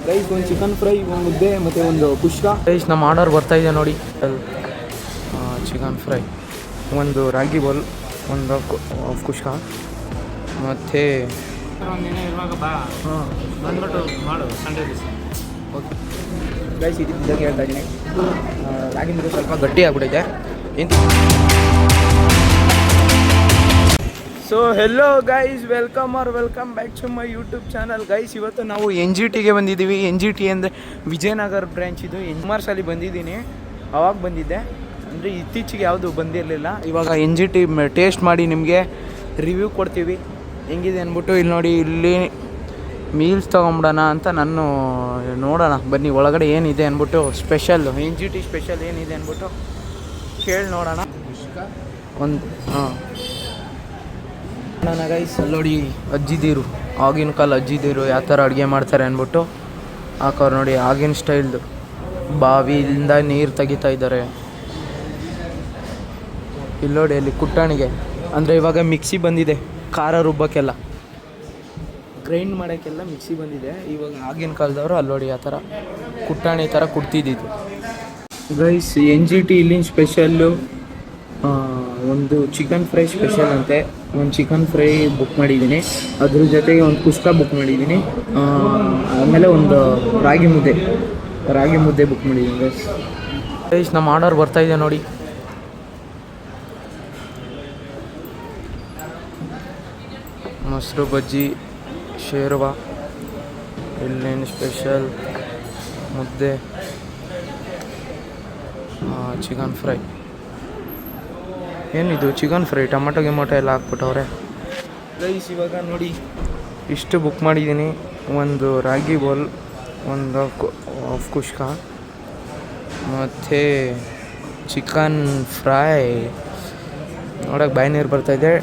Rice, ಒಂದು chicken fry, ಒಂದು ಮುದ್ದೆ ಮತ್ತು ಒಂದು ಕುಷ್ಕ. ರೈಸ್ ನಮ್ಮ ಆರ್ಡರ್ ಬರ್ತಾಯಿದೆ ನೋಡಿ. ಚಿಕನ್ ಫ್ರೈ, ಒಂದು ರಾಗಿ ಬಾಲ್, ಒಂದು ಕುಷ್ಕ ಮತ್ತು ಒಂದಿನ ಇರುವಾಗ ಬಾ ಬಂದ್ಬಿಟ್ಟು ಮಾಡು ಸಂಡೇ ದಿವಸ. ಓಕೆ ಗೈಸ್, ಇದ್ದಂಗೆ ಹೇಳ್ತಾ ಇದ್ದೀನಿ. ರಾಗಿ ಮುದ್ದೆ ಸ್ವಲ್ಪ ಗಟ್ಟಿ ಆಗ್ಬಿಟ್ಟೈತೆ. So hello guys, welcome back to my YouTube channel. Guys, ಇವತ್ತು ನಾವು NGTಗೆ ಬಂದಿದ್ದೀವಿ. NGT ಅಂದರೆ ವಿಜಯನಗರ ಬ್ರ್ಯಾಂಚ್. ಇದು ಮಾರ್ಚಲ್ಲಿ ಬಂದಿದ್ದೀನಿ. ಅವಾಗ ಬಂದಿದ್ದೆ, ಅಂದರೆ ಇತ್ತೀಚೆಗೆ ಯಾವುದು ಬಂದಿರಲಿಲ್ಲ. ಇವಾಗ NGT ಟೇಸ್ಟ್ ಮಾಡಿ ನಿಮಗೆ ರಿವ್ಯೂ ಕೊಡ್ತೀವಿ ಹೆಂಗಿದೆ ಅಂದ್ಬಿಟ್ಟು. ಇಲ್ಲಿ ನೋಡಿ, ಇಲ್ಲಿ ಮೀಲ್ಸ್ ತೊಗೊಂಬಿಡೋಣ ಅಂತ ನಾನು ನೋಡೋಣ ಬನ್ನಿ ಒಳಗಡೆ ಏನಿದೆ ಅಂದ್ಬಿಟ್ಟು. ಸ್ಪೆಷಲ್ NGT ಸ್ಪೆಷಲ್ ಏನಿದೆ ಅಂದ್ಬಿಟ್ಟು ಕೇಳಿ ನೋಡೋಣ. ಒಂದು ನಾನು ಗೈಸ್ ನೋಡಿ, ಅಜ್ಜಿದೀರು, ಆಗಿನ ಕಾಲ ಅಜ್ಜಿದೀರು ಯಾವ ಥರ ಅಡುಗೆ ಮಾಡ್ತಾರೆ ಅಂದ್ಬಿಟ್ಟು ಹಾಕೋರು ನೋಡಿ. ಆಗಿನ ಸ್ಟೈಲ್ದು ಬಾವಿಯಿಂದ ನೀರು ತೆಗಿತಾ ಇದ್ದಾರೆ. ಇಲ್ಲಿ ನೋಡಿ, ಅಲ್ಲಿ ಕುಟ್ಟಾಣಿಗೆ ಅಂದರೆ ಇವಾಗ ಮಿಕ್ಸಿ ಬಂದಿದೆ, ಖಾರ ರುಬ್ಬಕ್ಕೆಲ್ಲ, ಗ್ರೈಂಡ್ ಮಾಡೋಕ್ಕೆಲ್ಲ ಮಿಕ್ಸಿ ಬಂದಿದೆ. ಇವಾಗ ಆಗಿನ ಕಾಲದವರು ಅಲ್ಲಿ ನೋಡಿ ಆ ಥರ ಕುಟ್ಟಾಣಿ ಥರ ಕುಟ್ತಿದ್ದಿದ್ದು. ಗೈಸ್, NGT ಇಲ್ಲಿನ ಸ್ಪೆಷಲ್ಲು ಒಂದು ಚಿಕನ್ ಫ್ರೈ ಸ್ಪೆಷಲ್ ಅಂತೆ. ಒಂದು ಚಿಕನ್ ಫ್ರೈ ಬುಕ್ ಮಾಡಿದ್ದೀನಿ, ಅದ್ರ ಜೊತೆಗೆ ಒಂದು ಕುಷ್ಕ ಬುಕ್ ಮಾಡಿದ್ದೀನಿ. ಆಮೇಲೆ ಒಂದು ರಾಗಿ ಮುದ್ದೆ ಬುಕ್ ಮಾಡಿದ್ದೀನಿ. ಗೈಸ್, ನಮ್ಮ ಆರ್ಡರ್ ಬರ್ತಾಯಿದೆ ನೋಡಿ. ಮೊಸರು ಬಜ್ಜಿ, ಶೇರ್ವಾ, ಇಲ್ಲಿನ ಸ್ಪೆಷಲ್ ಮುದ್ದೆ, ಚಿಕನ್ ಫ್ರೈ. ಏನಿದು ಚಿಕನ್ ಫ್ರೈ, ಟೊಮೊಟೊ ಎಲ್ಲ ಹಾಕ್ಬಿಟ್ಟವ್ರೆ. ರೈಸ್ ಇವಾಗ ನೋಡಿ ಇಷ್ಟು ಬುಕ್ ಮಾಡಿದ್ದೀನಿ. ಒಂದು ರಾಗಿ ಬಾಲ್, ಒಂದು ಕುಷ್ಕ ಮತ್ತು ಚಿಕನ್ ಫ್ರೈ. ನೋಡೋಕೆ ಬಾಯಿ ನೀರು ಬರ್ತಾಯಿದೆ.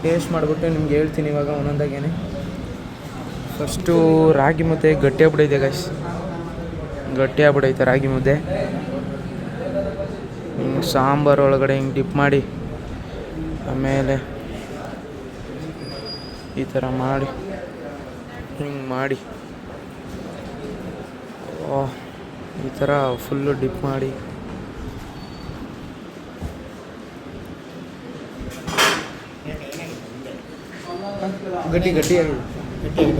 ಟೇಸ್ಟ್ ಮಾಡಿಬಿಟ್ಟು ನಿಮ್ಗೆ ಹೇಳ್ತೀನಿ ಇವಾಗ ಒಂದೊಂದಾಗೇನೆ. ಫಸ್ಟು ರಾಗಿ ಮುದ್ದೆ ಗಟ್ಟಿ ಆಗ್ಬಿಟ್ಟೈತೆ ಗೈಸ್, ಗಟ್ಟಿ ಆಗ್ಬಿಟ್ಟೈತೆ ರಾಗಿ ಮುದ್ದೆ. ಹಿಂಗೆ ಸಾಂಬಾರು ಒಳಗಡೆ ಹಿಂಗೆ ಡಿಪ್ ಮಾಡಿ, ಆಮೇಲೆ ಈ ಥರ ಮಾಡಿ ಹಿಂಗೆ ಮಾಡಿ ಈ ಥರ ಫುಲ್ಲು ಡಿಪ್ ಮಾಡಿ ಗಟ್ಟಿ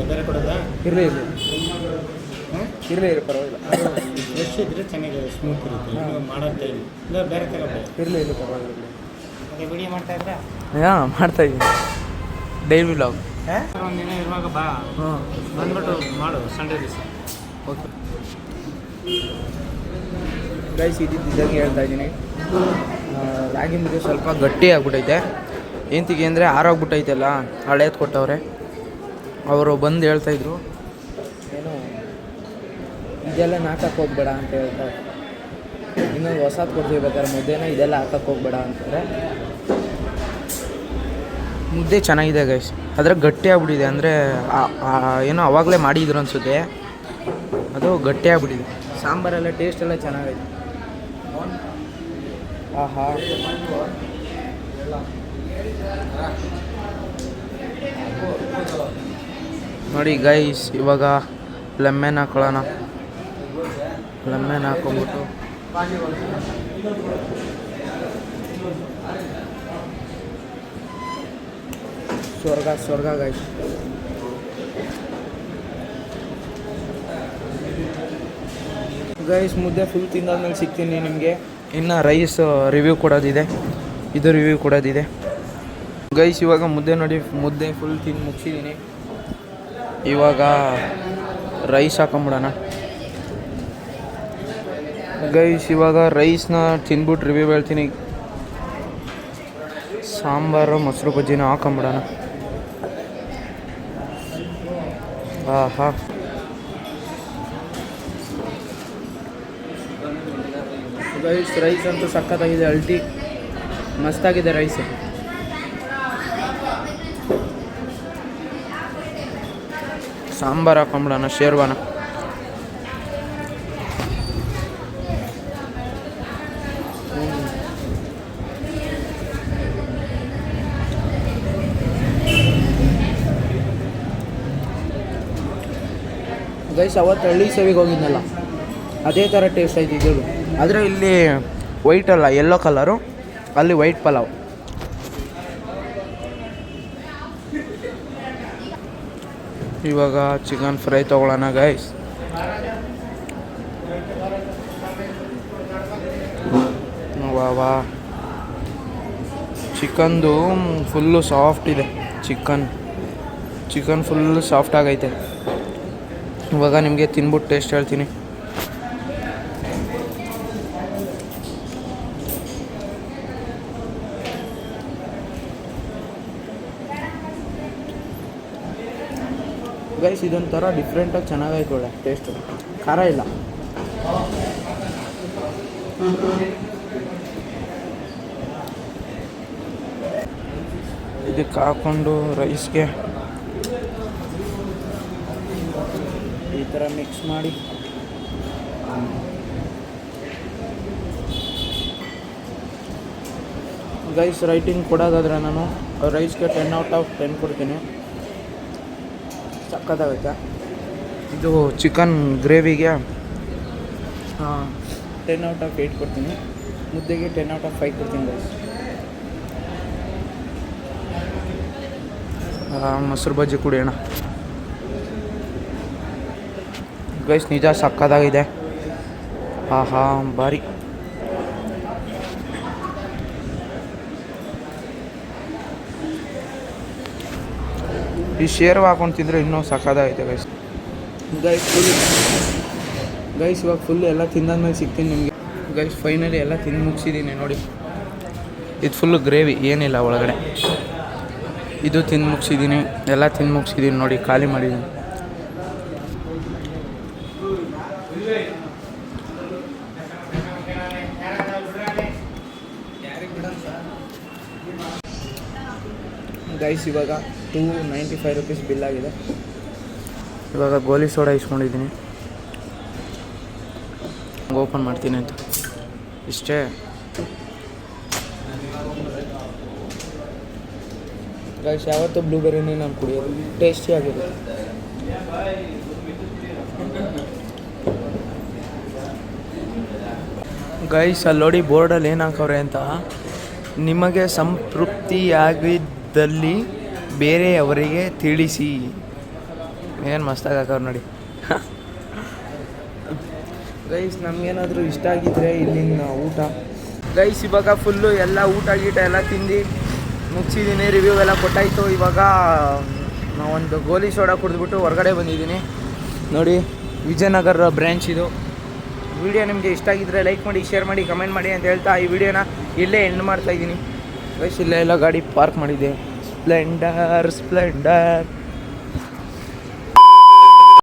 ಬೇರೆ ಕೊಡೋದಾ? ಇರಲಿ ಪರವಾಗಿಲ್ಲ. ಫ್ರೆಶ್ ಇದ್ರೆ ಚೆನ್ನಾಗಿ ಸ್ಮೂತ್ ಇರುತ್ತೆ. ಮಾಡೋಂತ ಇಲ್ಲ, ಬೇರೆ ತಗೋಬೇಕು. ಇರಲಿ ಪರವಾಗಿಲ್ಲ. ಅದೇ ವಿಡಿಯೋ ಮಾಡ್ತಾ ಇದ್ರಾ? ಹಾಂ, ಮಾಡ್ತಾಯಿದ್ದೀನಿ. Daily vlog. ಒಂದಿನ ಇರುವಾಗ ಬಾ ಬಂದ್ಬಿಟ್ಟು ಮಾಡು ಸಂಡೇ ದಿವಸ. ಓಕೆ ಗೈಸ್, ಇದ್ದಂಗೆ ಹೇಳ್ತಾ ಇದ್ದೀನಿ. ರಾಗಿ ಮುದ್ದೆ ಸ್ವಲ್ಪ ಗಟ್ಟಿ ಆಗ್ಬಿಟ್ಟೈತೆ. ಎಂತಿಗೆ ಅಂದರೆ ಆರೋಗ್ಬಿಟ್ಟೈತೆಲ್ಲ, ಹಳೇದು ಕೊಟ್ಟವ್ರೆ. ಅವರು ಬಂದು ಹೇಳ್ತಾಯಿದ್ರು, ಏನು ಇದೆಲ್ಲ ಹಾಕಕ್ಕೆ ಹೋಗ್ಬೇಡ ಅಂತ ಹೇಳ್ತಾರೆ. ಇನ್ನೊಂದು ಹೊಸದು ಕೊಡ್ತೀವಿ ಬೇಕಾದ್ರೆ ಮುದ್ದೆನ, ಇದೆಲ್ಲ ಹಾಕಕ್ಕೆ ಹೋಗ್ಬೇಡ ಅಂತಾರೆ. ಮುದ್ದೆ ಚೆನ್ನಾಗಿದೆ ಗೈಸ್, ಆದರೆ ಗಟ್ಟಿ ಆಗ್ಬಿಟ್ಟಿದೆ. ಅಂದರೆ ಏನೋ ಆವಾಗಲೇ ಮಾಡಿದ್ರು ಅನಿಸುತ್ತೆ, ಅದು ಗಟ್ಟಿ ಆಗ್ಬಿಟ್ಟಿದೆ. ಸಾಂಬಾರೆಲ್ಲ ಟೇಸ್ಟ್ ಎಲ್ಲ ಚೆನ್ನಾಗೈತೆ. ಆಹಾ, ನೋಡಿ ಗೈಸ್, ಇವಾಗ ಲೆಮನ್ ಹಾಕೊಳ್ಳೋಣ. ಲೆಮನ್ ಹಾಕೊಂಬಿಟ್ಟು ಸ್ವರ್ಗ ಗೈಸ್. ಗೈಸ್, ಮುದ್ದೆ ಫುಲ್ ತಿಂದಾದ್ಮೇಲೆ ಸಿಗ್ತೀನಿ ನಿಮಗೆ. ಇನ್ನು ರೈಸ್ ರಿವ್ಯೂ ಕೊಡೋದಿದೆ, ಇದು ರಿವ್ಯೂ ಕೊಡೋದಿದೆ. ಗೈಸ್, ಇವಾಗ ಮುದ್ದೆ ನೋಡಿ, ಮುದ್ದೆ ಫುಲ್ ತಿಂದು ಮುಗಿಸಿದ್ದೀನಿ. ಇವಾಗ ರೈಸ್ ಹಾಕೊಂಬಿಡೋಣ. ಗೈಸ್, ಇವಾಗ ರೈಸ್ನ ತಿಂದ್ಬಿಟ್ಟು ರಿವ್ಯೂ ಹೇಳ್ತೀನಿ. ಸಾಂಬಾರು, ಮೊಸರು ಬಜ್ಜಿನ ಹಾಕೊಂಬಿಡೋಣ. ಆಹಾ, ಗೈಸ್, ರೈಸ್ ಅಂತೂ ಸಖತ್ತಾಗಿದೆ, ಅಲ್ಟಿ ಮಸ್ತಾಗಿದೆ ರೈಸ್. ಸಾಂಬಾರು ಹಾಕೊಂಬಿಡೋಣ, ಶೇರ್ವಾನ. ಗೈಸ್ ಅವತ್ತು ಹಳ್ಳಿ ಸೇವಿಗೆ ಹೋಗಿದ್ನಲ್ಲ ಅದೇ ಥರ ಟೇಸ್ಟ್ ಆಯ್ತು ಇದು. ಆದರೆ ಇಲ್ಲಿ ವೈಟ್ ಅಲ್ಲ, ಯೆಲ್ಲೋ ಕಲರು, ಅಲ್ಲಿ ವೈಟ್ ಪಲಾವ್. ಇವಾಗ ಚಿಕನ್ ಫ್ರೈ ತೊಗೊಳ್ಳೋಣ ಗೈಸ್. ವಾ ಚಿಕನ್ದು ಫುಲ್ಲು ಸಾಫ್ಟ್ ಇದೆ. ಚಿಕನ್ ಫುಲ್ ಸಾಫ್ಟ್ ಆಗೈತೆ. ಇವಾಗ ನಿಮಗೆ ತಿನ್ಬಿಟ್ಟು ಟೇಸ್ಟ್ ಹೇಳ್ತೀನಿ. ಗೈಸ್ ಇದೊಂಥರ ಡಿಫ್ರೆಂಟಾಗಿ ಚೆನ್ನಾಗೈತೆ, ಒಳ್ಳೆ ಟೇಸ್ಟು, ಖಾರ ಇಲ್ಲ. ಇದಕ್ಕೆ ಹಾಕ್ಕೊಂಡು ರೈಸ್ಗೆ ಈ ಥರ ಮಿಕ್ಸ್ ಮಾಡಿ ಗೈಸ್ ರೈಟಿಂಗ್ ಕೊಡೋದಾದರೆ ನಾನು ರೈಸ್ಗೆ 10/10 ಕೊಡ್ತೀನಿ. ಸಕ್ಕತ್ತಾಗುತ್ತೆ. ಇದು ಚಿಕನ್ ಗ್ರೇವಿಗೆ 10/8 ಕೊಡ್ತೀನಿ. ಮುದ್ದೆಗೆ 10/5 ಕೊಡ್ತೀನಿ ಗೈಸ್. ಮೊಸರು ಬಜ್ಜಿ ಕುಡಿಯೋಣ ಗೈಸ್. ನಿಜ ಸಕ್ಕತ್ತಾಗಿದೆ. ಆಹಾ ಭಾರಿ. ಈ ಶೇರ್ವ ಹಾಕೊಂಡು ತಿಂದರೆ ಇನ್ನೂ ಸಕ್ಕತ್ತಾಗೈತೆ ಗೈಸ್. ಗೈಸ್ ಇವಾಗ ಫುಲ್ ಎಲ್ಲ ತಿಂದಾದ್ಮೇಲೆ ಸಿಗ್ತೀನಿ ನಿಮಗೆ ಗೈಸ್. ಫೈನಲಿ ಎಲ್ಲ ತಿಂದು ಮುಗಿಸಿದ್ದೀನಿ ನೋಡಿ. ಇದು ಫುಲ್ಲು ಗ್ರೇವಿ, ಏನಿಲ್ಲ ಒಳಗಡೆ. ಇದು ತಿಂದು ಮುಗಿಸಿದ್ದೀನಿ, ಎಲ್ಲ ತಿಂದು ಮುಗಿಸಿದ್ದೀನಿ ನೋಡಿ, ಖಾಲಿ ಮಾಡಿದ್ದೀನಿ. ಗೈಸ್ ಇವಾಗ 295 ರೂಪೀಸ್ ಬಿಲ್ ಆಗಿದೆ. ಇವಾಗ ಗೋಲಿ ಸೋಡಾ ಇಸ್ಕೊಂಡಿದ್ದೀನಿ, ಓಪನ್ ಮಾಡ್ತೀನಿ ಅಂತ ಇಷ್ಟೇ. ಗೈಸ್ ಯಾವತ್ತೂ ಬ್ಲೂಬೆರಿನೇ ನಾನು ಕುಡಿಯೋದು, ಟೇಸ್ಟಿಯಾಗಿರುತ್ತೆ. ಗೈಸ್ ಅಲ್ಲಿ ನೋಡಿ ಬೋರ್ಡಲ್ಲಿ ಏನು ಹಾಕವ್ರೆ ಅಂತ, ನಿಮಗೆ ಸಂತೃಪ್ತಿಯಾಗಿದ್ದಲ್ಲಿ ಬೇರೆಯವರಿಗೆ ತಿಳಿಸಿ. ಏನು ಮಸ್ತಾಗಿ ಹಾಕವ್ರು ನೋಡಿ. ಗೈಸ್ ನಮಗೇನಾದರೂ ಇಷ್ಟ ಆಗಿದ್ದರೆ ಇಲ್ಲಿನ ಊಟ. ಗೈಸ್ ಇವಾಗ ಫುಲ್ಲು ಎಲ್ಲ ಊಟ ಗೀಟ ಎಲ್ಲ ತಿಂದು ಮುಗಿಸಿದ್ದೀನಿ, ರಿವ್ಯೂ ಎಲ್ಲ ಕೊಟ್ಟಾಯಿತು. ಇವಾಗ ಒಂದು ಗೋಲಿ ಸೋಡಾ ಕುಡಿದ್ಬಿಟ್ಟು ಹೊರಗಡೆ ಬಂದಿದ್ದೀನಿ ನೋಡಿ. ವಿಜಯನಗರ ಬ್ರ್ಯಾಂಚ್ ಇದು. ವಿಡಿಯೋ ನಿಮಗೆ ಇಷ್ಟ ಆಗಿದ್ದರೆ ಲೈಕ್ ಮಾಡಿ, ಶೇರ್ ಮಾಡಿ, ಕಮೆಂಟ್ ಮಾಡಿ ಅಂತ ಹೇಳ್ತಾ ಈ ವಿಡಿಯೋನ ಇಲ್ಲೇ ಎಂಡ್ ಮಾಡ್ತಾಯಿದ್ದೀನಿ ಗೈಸ್. ಇಲ್ಲೇ ಎಲ್ಲ ಗಾಡಿ ಪಾರ್ಕ್ ಮಾಡಿದ್ದೆ. ಸ್ಪ್ಲೆಂಡರ್